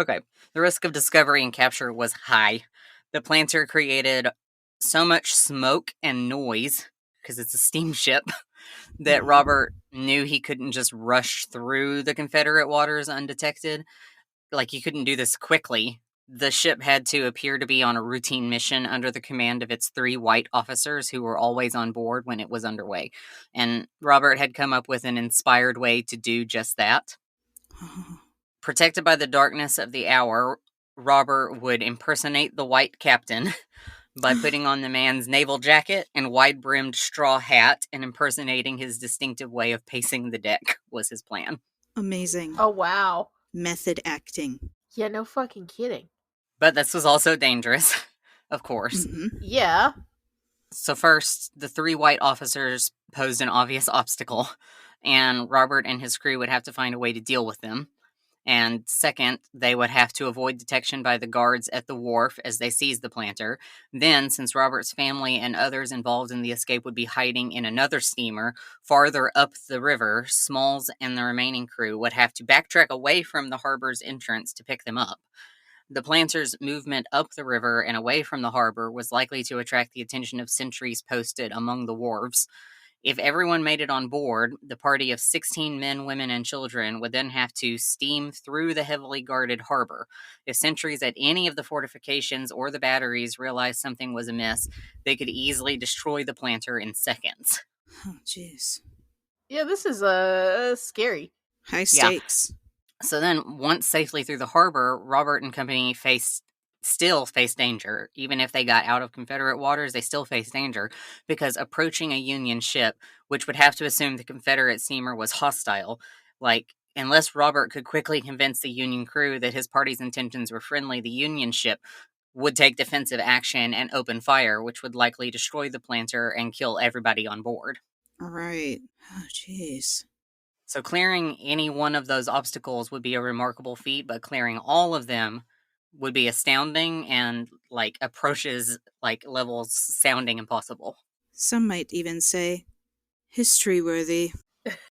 Okay. The risk of discovery and capture was high. The planter created so much smoke and noise, because it's a steamship, that Robert knew he couldn't just rush through the Confederate waters undetected. Like, he couldn't do this quickly. The ship had to appear to be on a routine mission under the command of its 3 white officers who were always on board when it was underway. And Robert had come up with an inspired way to do just that. Protected by the darkness of the hour, Robert would impersonate the white captain by putting on the man's naval jacket and wide-brimmed straw hat and impersonating his distinctive way of pacing the deck was his plan. Amazing. Oh, wow. Method acting. Yeah, no fucking kidding. But this was also dangerous, of course. Mm-hmm. Yeah. So first, the 3 white officers posed an obvious obstacle, and Robert and his crew would have to find a way to deal with them. And second, they would have to avoid detection by the guards at the wharf as they seized the planter. Then, since Robert's family and others involved in the escape would be hiding in another steamer farther up the river, Smalls and the remaining crew would have to backtrack away from the harbor's entrance to pick them up. The planter's movement up the river and away from the harbor was likely to attract the attention of sentries posted among the wharves. If everyone made it on board, the party of 16 men, women, and children would then have to steam through the heavily guarded harbor. If sentries at any of the fortifications or the batteries realized something was amiss, they could easily destroy the planter in seconds. Oh, jeez. Yeah, this is scary. High stakes. So then, once safely through the harbor, Robert and company still faced danger. Even if they got out of Confederate waters, they still faced danger, because approaching a Union ship, which would have to assume the Confederate steamer was hostile, unless Robert could quickly convince the Union crew that his party's intentions were friendly, the Union ship would take defensive action and open fire, which would likely destroy the planter and kill everybody on board. All right. Oh, jeez. So clearing any one of those obstacles would be a remarkable feat, but clearing all of them would be astounding and, approaches, levels sounding impossible. Some might even say history-worthy.